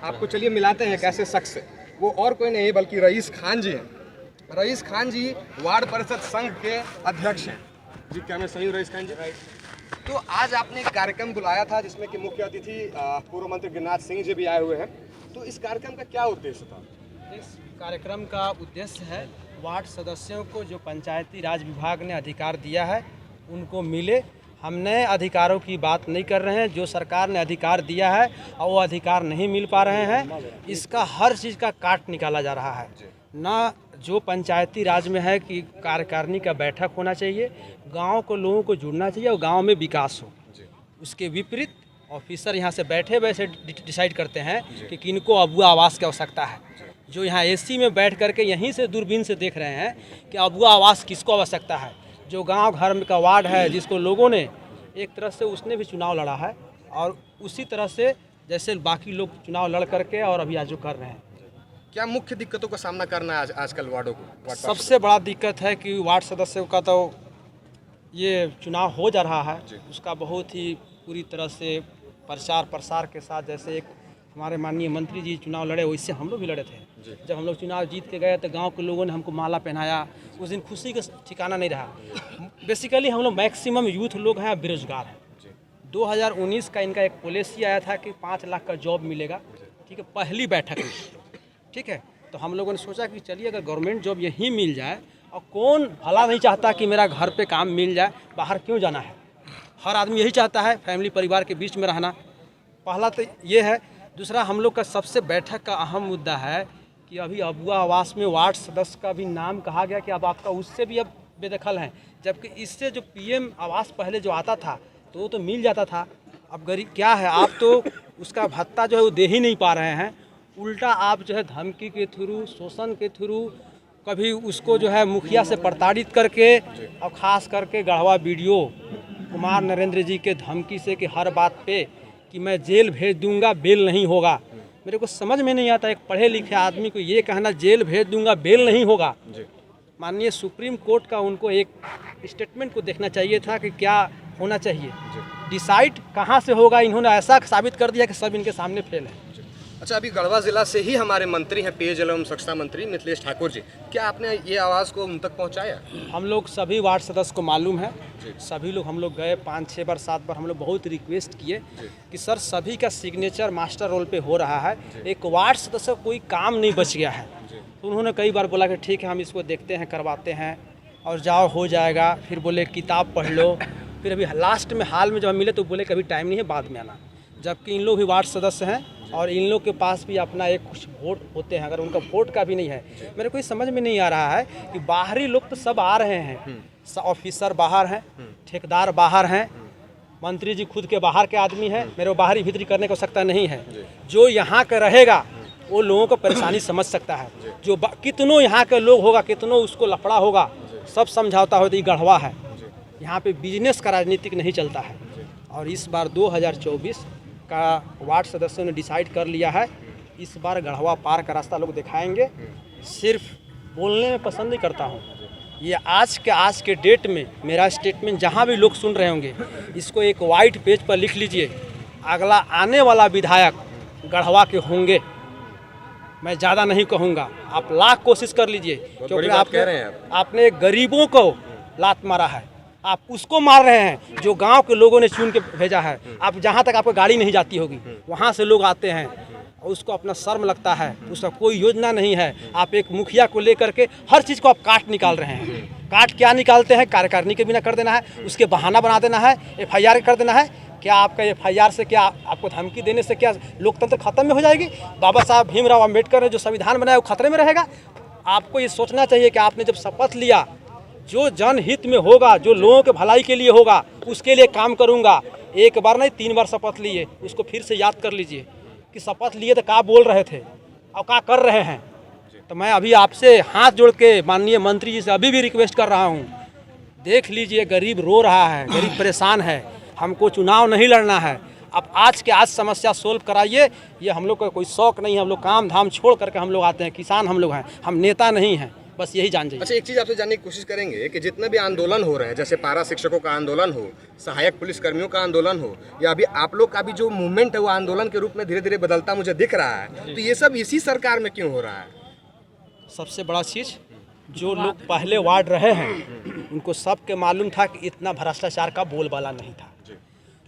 आपको चलिए मिलाते हैं कैसे शख्स से। वो और कोई नहीं बल्कि रईस खान जी हैं। रईस खान जी वार्ड परिषद संघ के अध्यक्ष हैं। जी क्या मैं सही हूँ रईस खान जी? तो आज आपने एक कार्यक्रम बुलाया था जिसमें कि मुख्य अतिथि पूर्व मंत्री गिरिराज सिंह जी भी आए हुए हैं। तो इस कार्यक्रम का क्या उद्देश्य था? इस कार्यक्रम का उद्देश्य है वार्ड सदस्यों को जो पंचायती राज विभाग ने अधिकार दिया है उनको मिले। हम नए अधिकारों की बात नहीं कर रहे हैं, जो सरकार ने अधिकार दिया है और वो अधिकार नहीं मिल पा रहे हैं, इसका हर चीज़ का काट निकाला जा रहा है। ना जो पंचायती राज में है कि कार्यकारिणी का बैठक होना चाहिए, गांव को लोगों को जुड़ना चाहिए और गांव में विकास हो। उसके विपरीत ऑफिसर यहाँ से बैठे वैसे डिसाइड करते हैं कि किनको अबुआ आवास की आवश्यकता है। जो यहाँ एसी में बैठ करके यहीं से दूरबीन से देख रहे हैं कि अबुआ आवास किसको आवश्यकता है। जो गांव घर का वार्ड है जिसको लोगों ने एक तरह से उसने भी चुनाव लड़ा है और उसी तरह से जैसे बाकी लोग चुनाव लड़ करके और अभी आज जो कर रहे हैं। क्या मुख्य दिक्कतों का सामना करना है आजकल वार्डों को? सबसे बड़ा दिक्कत है कि वार्ड सदस्यों का तो ये चुनाव हो जा रहा है, उसका बहुत ही पूरी तरह से प्रचार प्रसार के साथ, जैसे एक हमारे माननीय मंत्री जी चुनाव लड़े वैसे हम लोग भी लड़े थे। जब हम लोग चुनाव जीत के गए तो गांव के लोगों ने हमको माला पहनाया, उस दिन खुशी का ठिकाना नहीं रहा। बेसिकली हम लोग मैक्सिमम यूथ लोग हैं, बेरोजगार हैं। 2019 का इनका एक पॉलिसी आया था कि 5 लाख का जॉब मिलेगा, ठीक है, पहली बैठक में, ठीक है। तो हम लोगों ने सोचा कि चलिए अगर गवर्नमेंट जॉब यहीं मिल जाए, और कौन भला नहीं चाहता कि मेरा घर पे काम मिल जाए, बाहर क्यों जाना है। हर आदमी यही चाहता है फैमिली परिवार के बीच में रहना। पहला तो ये है। दूसरा, हम लोग का सबसे बैठक का अहम मुद्दा है कि अभी अबुआ आवास में वार्ड सदस्य का भी नाम कहा गया कि अब आपका उससे भी अब बेदखल हैं, जबकि इससे जो पीएम आवास पहले जो आता था तो वो तो मिल जाता था। अब गरीब क्या है, आप तो उसका भत्ता जो है वो दे ही नहीं पा रहे हैं, उल्टा आप जो है धमकी के थ्रू, शोषण के थ्रू, कभी उसको जो है मुखिया से प्रताड़ित करके, और ख़ास करके गढ़वा वीडियो कुमार नरेंद्र जी के धमकी से कि हर बात पे कि मैं जेल भेज दूंगा, बेल नहीं होगा। मेरे को समझ में नहीं आता एक पढ़े लिखे आदमी को ये कहना जेल भेज दूंगा, बेल नहीं होगा। माननीय सुप्रीम कोर्ट का उनको एक स्टेटमेंट को देखना चाहिए था कि क्या होना चाहिए। डिसाइड कहाँ से होगा, इन्होंने ऐसा साबित कर दिया कि सब इनके सामने फेल है। अच्छा, अभी गढ़वा जिला से ही हमारे मंत्री हैं पेयजल एवं स्वच्छता मंत्री मिथिलेश ठाकुर जी, क्या आपने ये आवाज़ को उन तक पहुंचाया? हम लोग सभी वार्ड सदस्य को मालूम है, सभी लोग हम लोग गए 5-6 बार 7 बार, हम लोग बहुत रिक्वेस्ट किए कि सर सभी का सिग्नेचर मास्टर रोल पे हो रहा है, एक वार्ड सदस्य कोई काम नहीं बच गया है। तो उन्होंने कई बार बोला कि ठीक है हम इसको देखते हैं, करवाते हैं और जाओ हो जाएगा। फिर बोले किताब पढ़ लो। फिर अभी लास्ट में हाल में जब हम मिले तो बोले कभी टाइम नहीं है, बाद में आना। जबकि इन लोग भी वार्ड सदस्य हैं और इन लोग के पास भी अपना एक कुछ वोट होते हैं, अगर उनका वोट का भी नहीं है। मेरे को समझ में नहीं आ रहा है कि बाहरी लोग तो सब आ रहे हैं, ऑफिसर बाहर हैं, ठेकेदार बाहर हैं, मंत्री जी खुद के बाहर के आदमी हैं, मेरे को बाहरी भीतरी करने की आवश्यकता नहीं है। जो यहाँ का रहेगा वो लोगों को परेशानी समझ सकता है। जो कितनों यहाँ के लोग होगा, कितनों उसको लफड़ा होगा, सब समझौता हो। तो ये गढ़वा है, यहाँ पे बिजनेस का राजनीतिक नहीं चलता है। और इस बार 2024 का वार्ड सदस्यों ने डिसाइड कर लिया है, इस बार गढ़वा पार का रास्ता लोग दिखाएंगे। सिर्फ बोलने में पसंद नहीं करता हूँ, ये आज के डेट में मेरा स्टेटमेंट जहाँ भी लोग सुन रहे होंगे, इसको एक वाइट पेज पर लिख लीजिए। अगला आने वाला विधायक गढ़वा के होंगे, मैं ज़्यादा नहीं कहूँगा, आप लाख कोशिश कर लीजिए, क्योंकि आपने गरीबों को लात मारा है, आप उसको मार रहे हैं जो गांव के लोगों ने चुन के भेजा है। आप जहां तक आपको गाड़ी नहीं जाती होगी वहां से लोग आते हैं और उसको अपना शर्म लगता है, उसका कोई योजना नहीं है। आप एक मुखिया को लेकर के हर चीज़ को आप काट निकाल रहे हैं। काट क्या निकालते हैं, कार्यकारिणी के बिना कर देना है, उसके बहाना बना देना है, FIR कर देना है। क्या आपका FIR से, क्या आपको धमकी देने से क्या लोकतंत्र खत्म में हो जाएगी? बाबा साहब भीमराव अम्बेडकर ने जो संविधान बनाया वो खतरे में रहेगा? आपको ये सोचना चाहिए कि आपने जब शपथ लिया, जो जनहित में होगा, जो लोगों के भलाई के लिए होगा, उसके लिए काम करूंगा। एक बार नहीं 3 बार शपथ लिए, उसको फिर से याद कर लीजिए कि शपथ लिए तो क्या बोल रहे थे और क्या कर रहे हैं। तो मैं अभी आपसे हाथ जोड़ के माननीय मंत्री जी से अभी भी रिक्वेस्ट कर रहा हूं, देख लीजिए गरीब रो रहा है, गरीब परेशान है, हमको चुनाव नहीं लड़ना है। अब आज के आज समस्या सोल्व कराइए। ये हम लोग का कोई शौक नहीं है, हम लोग काम धाम छोड़ करके हम लोग आते हैं, किसान हम लोग हैं, हम नेता नहीं हैं। बस यही जान जाइए। अच्छा, एक चीज़ आपसे जानने की कोशिश करेंगे कि जितने भी आंदोलन हो रहे हैं, जैसे पारा शिक्षकों का आंदोलन हो, सहायक पुलिसकर्मियों का आंदोलन हो, या अभी आप लोग का भी जो मूवमेंट है वो आंदोलन के रूप में धीरे धीरे बदलता मुझे दिख रहा है, तो ये सब इसी सरकार में क्यों हो रहा है? सबसे बड़ा चीज़, जो लोग पहले वार्ड रहे हैं उनको सबके मालूम था कि इतना भ्रष्टाचार का बोलबाला नहीं था।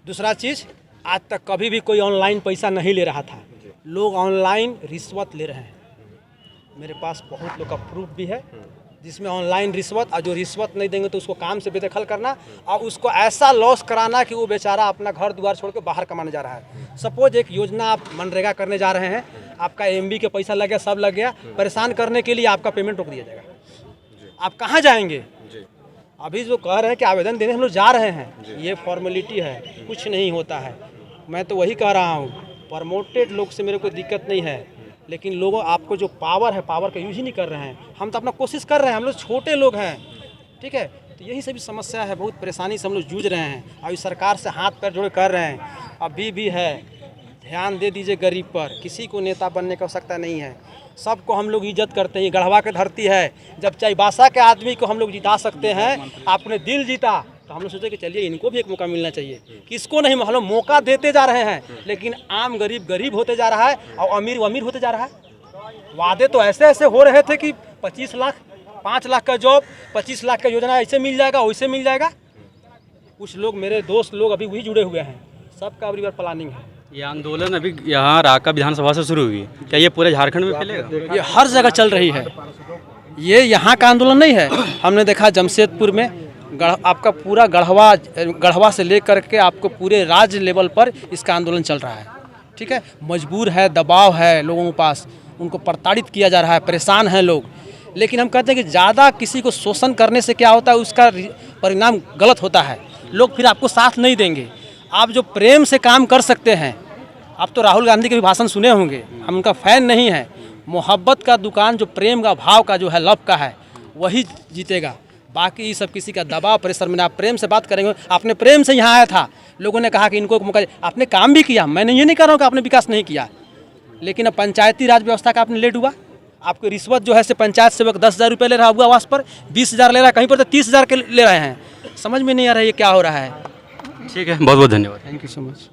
दूसरा चीज़, आज तक कभी भी कोई ऑनलाइन पैसा नहीं ले रहा था, लोग ऑनलाइन रिश्वत ले रहे हैं। मेरे पास बहुत लोग का प्रूफ भी है जिसमें ऑनलाइन रिश्वत, और जो रिश्वत नहीं देंगे तो उसको काम से बेदखल करना और उसको ऐसा लॉस कराना कि वो बेचारा अपना घर द्वार छोड़ के बाहर कमाने जा रहा है। सपोज एक योजना आप मनरेगा करने जा रहे हैं, आपका एमबी के पैसा लग गया, सब लग गया, परेशान करने के लिए आपका पेमेंट रोक दिया जाएगा। आप कहाँ जाएंगे? अभी जो कह रहे हैं कि आवेदन देने हम लोग जा रहे हैं, ये फॉर्मेलिटी है, कुछ नहीं होता है। मैं तो वही कह रहा हूँ, प्रमोटेड लोग से मेरे को दिक्कत नहीं है, लेकिन लोगों आपको जो पावर है, पावर का यूज ही नहीं कर रहे हैं। हम तो अपना कोशिश कर रहे हैं, हम लोग छोटे लोग हैं, ठीक है। तो यही सभी समस्या है, बहुत परेशानी से हम लोग जूझ रहे हैं। अभी सरकार से हाथ पैर जोड़े कर रहे हैं, अभी भी है, ध्यान दे दीजिए गरीब पर। किसी को नेता बनने की आवश्यकता नहीं है, सबको हम लोग इज्जत करते हैं। गढ़वा की धरती है, जब चाईबासा के आदमी को हम लोग जिता सकते हैं, आपने दिल जीता, तो हम लोग सोचे कि चलिए इनको भी एक मौका मिलना चाहिए। किसको नहीं, हम लोग मौका देते जा रहे हैं, लेकिन आम गरीब गरीब होते जा रहा है और अमीर अमीर होते जा रहा है। वादे तो ऐसे ऐसे हो रहे थे कि 25 लाख 5 लाख का जॉब, 25 लाख का योजना ऐसे मिल जाएगा, वैसे मिल जाएगा। कुछ लोग, मेरे दोस्त लोग अभी वही जुड़े हुए हैं, सबका अभी बार प्लानिंग है। ये आंदोलन अभी यहाँ राका विधानसभा से शुरू हुई, क्या ये पूरे झारखंड में फैलेगा? ये हर जगह चल रही है, ये यहाँ का आंदोलन नहीं है। हमने देखा जमशेदपुर में आपका पूरा गढ़वा से लेकर के आपको पूरे राज्य लेवल पर इसका आंदोलन चल रहा है, ठीक है। मजबूर है, दबाव है लोगों के पास, उनको प्रताड़ित किया जा रहा है, परेशान हैं लोग। लेकिन हम कहते हैं कि ज़्यादा किसी को शोषण करने से क्या होता है, उसका परिणाम गलत होता है। लोग फिर आपको साथ नहीं देंगे। आप जो प्रेम से काम कर सकते हैं, आप तो राहुल गांधी के भी भाषण सुने होंगे, हम उनका फ़ैन नहीं है। मोहब्बत का दुकान जो प्रेम का भाव का जो है, लव का है, वही जीतेगा। बाकी ये सब किसी का दबाव प्रेशर में, आप प्रेम से बात करेंगे। आपने प्रेम से यहाँ आया था, लोगों ने कहा कि इनको मौका, आपने काम भी किया, मैंने ये नहीं कह रहा हूँ कि आपने विकास नहीं किया, लेकिन अब पंचायती राज व्यवस्था का आपने लेट हुआ। आपको रिश्वत जो है से पंचायत सेवक 10,000 रुपये ले रहा है, आवास पर 20,000 ले रहा है, कहीं पर तो 30,000 के ले रहे हैं। समझ में नहीं आ रहा है ये क्या हो रहा है। ठीक है, बहुत बहुत धन्यवाद। Thank you so much.